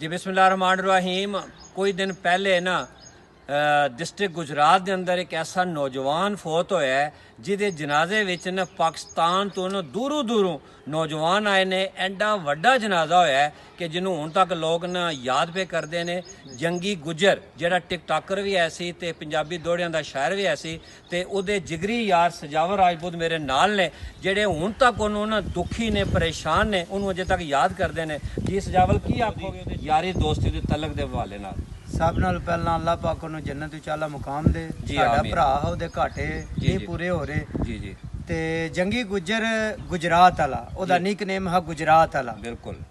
जी बिस्मिल्लाहिर्रहमानिर्रहीम। कोई दिन पहले ना डिस्ट्रिक्ट गुजरात के अंदर एक ऐसा नौजवान फौत होया है जिहदे जनाजे विच ना पाकिस्तान तो ना दूरों दूरों नौजवान आए ने। एडा वड्डा जनाजा होया है कि जिन्हों हुण तक लोग ना याद पे करते हैं। जंगी गुजर जिहड़ा टिकटाकर भी है सी ते पंजाबी दोहड़ियां दा शायर भी है सी ते उहदे जिगरी यार सजावर राजपूत मेरे नाल ने जिहड़े हुण तक उहनूं ना दुखी ने परेशान ने उहनूं अजे तक याद करते हैं। जी सजावल की आखोगे यारी दोस्ती दे तलक दे हवाले नाल? सब नाल पहला अल्लाह पाक नूं जन्नत विच आला मुकाम दे। जी, साडा आमीन। भरा ओहदे घाटे जी, नहीं जी। पूरे हो रहे। जी जी ते जंगी गुजर गुजरात वाला ओहदा जी। निक नेम हा गुजरात वाला। बिल्कुल।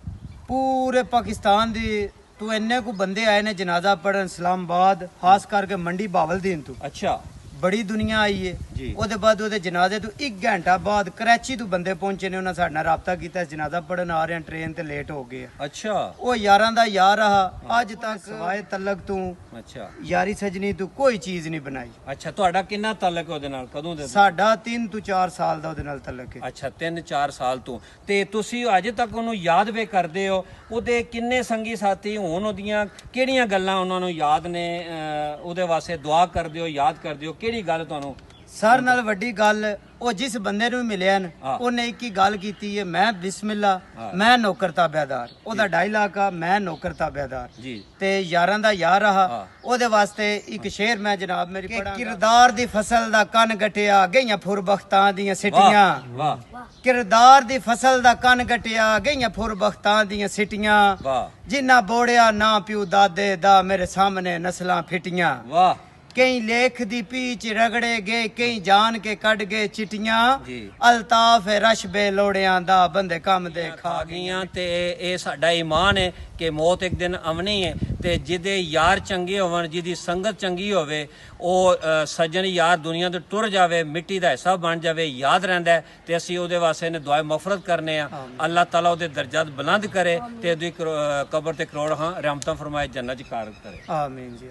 पूरे पाकिस्तान दी तू इन्ने को बंदे आए ने जनाजा पढ़न इस्लामाबाद खास करके मंडी बावलदीन तू अच्छा बड़ी दुनिया आई है। जी। ਉਹਦੇ ਬਾਅਦ ਉਹਦੇ ਜਨਾਜ਼ੇ ਤੋਂ 1 ਘੰਟਾ ਬਾਅਦ ਕਰਾਚੀ ਤੋਂ ਬੰਦੇ ਪਹੁੰਚੇ ਨੇ। ਉਹਨਾਂ ਸਾਡੇ ਨਾਲ ਰਾਬਤਾ ਕੀਤਾ, ਜਨਾਜ਼ਾ ਪੜਨ ਆ ਰਹੇ ਆ, ਟ੍ਰੇਨ ਤੇ ਲੇਟ ਹੋ ਗਏ ਆ। अच्छा ਉਹ ਯਾਰਾਂ ਦਾ ਯਾਰ ਰਹਾ ਅੱਜ ਤੱਕ ਸਵਾਏ ਤਲਕ ਤੋਂ अच्छा ਯਾਰੀ ਸਜਣੀ ਤੋਂ ਕੋਈ ਚੀਜ਼ ਨਹੀਂ ਬਣਾਈ। अच्छा ਤੁਹਾਡਾ ਕਿੰਨਾ ਤਾਲਕ ਹੈ ਉਹਦੇ ਨਾਲ ਕਦੋਂ ਦੇ? ਸਾਡਾ 3 ਤੋਂ 4 ਸਾਲ ਦਾ ਉਹਦੇ ਨਾਲ ਤਲਕ ਹੈ। ਅੱਛਾ 3-4 ਸਾਲ ਤੋਂ। ਤੇ ਤੁਸੀਂ ਅਜੇ ਤੱਕ ਉਹਨੂੰ ਯਾਦ ਵੀ ਕਰਦੇ ਹੋ? ਉਹਦੇ ਕਿੰਨੇ ਸੰਗੀ ਸਾਥੀ ਹੋਣ, ਉਹਦੀਆਂ ਕਿਹੜੀਆਂ ਗੱਲਾਂ ਉਹਨਾਂ ਨੂੰ ਯਾਦ ਨੇ? ਉਹਦੇ ਵਾਸਤੇ ਦੁਆ ਕਰਦੇ ਹੋ, ਯਾਦ ਕਰਦੇ ਹੋ? ਕਿਹੜੀ ਗੱਲ ਤੁਹਾਨੂੰ? ਸਾਰ ਨਾਲ ਵੱਡੀ ਗੱਲ ਉਹ ਜਿਸ ਬੰਦੇ ਨੂੰ ਮਿਲਿਆ ਨਾ ਹਾਂ। ਉਹਨੇ ਇੱਕ ਹੀ ਗੱਲ ਕੀਤੀ ਹੈ, ਮੈਂ ਬਿਸਮਿਲ੍ਲਾ ਹਾਂ। ਮੈਂ ਨੌਕਰ ਤਾਬੇਦਾਰ। ਉਹਦਾ ਡਾਇਲਾਗ ਆ ਮੈਂ ਨੌਕਰ ਤਾਬੇਦਾਰ। ਜੀ ਤੇ ਯਾਰਾਂ ਦਾ ਯਾਰ ਰਹਾ। ਹਾਂ। ਉਹਦੇ ਵਾਸਤੇ ਇੱਕ ਸ਼ੇਰ ਮੈਂ ਜਨਾਬ ਮੇਰੀ ਪੜਾਂਗਾ। ਕਿਰਦਾਰ ਦੀ ਫਸਲ ਦਾ ਕੰਨ ਗਟਿਆ ਗਈਆਂ ਫੁਰਬਖਤਾਂ ਦੀਆਂ ਸਿੱਟੀਆਂ। ਵਾਹ ਕਿਰਦਾਰ ਦੀ ਫਸਲ ਦਾ ਕੰਨ ਗਟਿਆ ਗਈਆਂ ਫੁਰਬਖਤਾਂ ਦੀਆਂ ਸਿੱਟੀਆਂ। ਵਾਹ ਜਿੰਨਾ ਬੋੜਿਆ ਨਾ ਪਿਓ ਦਾਦੇ ਦਾ ਮੇਰੇ ਸਾਹਮਣੇ ਨਸਲਾਂ ਫਿੱਟੀਆਂ। ਵਾਹ ਕਈ ਲੇਖ ਦੀ ਪੀਚ ਰਗੜੇ ਗਏ, ਕਈ ਜਾਣ ਕੇ ਕੱਢ ਗਏ ਚਿੱਟੀਆਂ। ਜੀ। ਅਲਤਾਫ ਰਸ਼ ਬੇਲੋੜਿਆਂ ਦਾ ਬੰਦੇ ਕੰਮ ਦੇ ਖਾ ਗਈਆਂ। ਤੇ ਇਹ ਸਾਡਾ ਈਮਾਨ ਹੈ ਕਿ ਮੌਤ ਇੱਕ ਦਿਨ ਆਉਣੀ ਹੈ ਤੇ ਜਿਹਦੇ ਯਾਰ ਚੰਗੇ ਹੋਵਣ, ਜਿਹਦੀ ਸੰਗਤ ਚੰਗੀ ਹੋਵੇ, ਉਹ ਸੱਜਣ ਯਾਰ ਦੁਨੀਆ ਤੋਂ ਟੁਰ ਜਾਵੇ, ਮਿੱਟੀ ਦਾ ਹਿੱਸਾ ਬਣ ਜਾਵੇ, ਯਾਦ ਰਹਿੰਦਾ ਹੈ। ਤੇ ਅਸੀਂ ਉਹਦੇ ਵਾਸਤੇ ਨੇ ਦੁਆ ਮਗਫਰਤ ਕਰਨੇ ਆ। ਅੱਲਾਹ ਤਾਲਾ ਉਹਦੇ ਦਰਜਾਤ ਬੁਲੰਦ ਕਰੇ ਤੇ ਉਹਦੀ ਕਬਰ ਤੇ ਕਰੋੜਾਂ ਰਹਿਮਤਾਂ ਫਰਮਾਏ, ਜੰਨਤ ਚ ਕਾਰ ਕਰੇ। ਆਮੀਨ ਜੀ।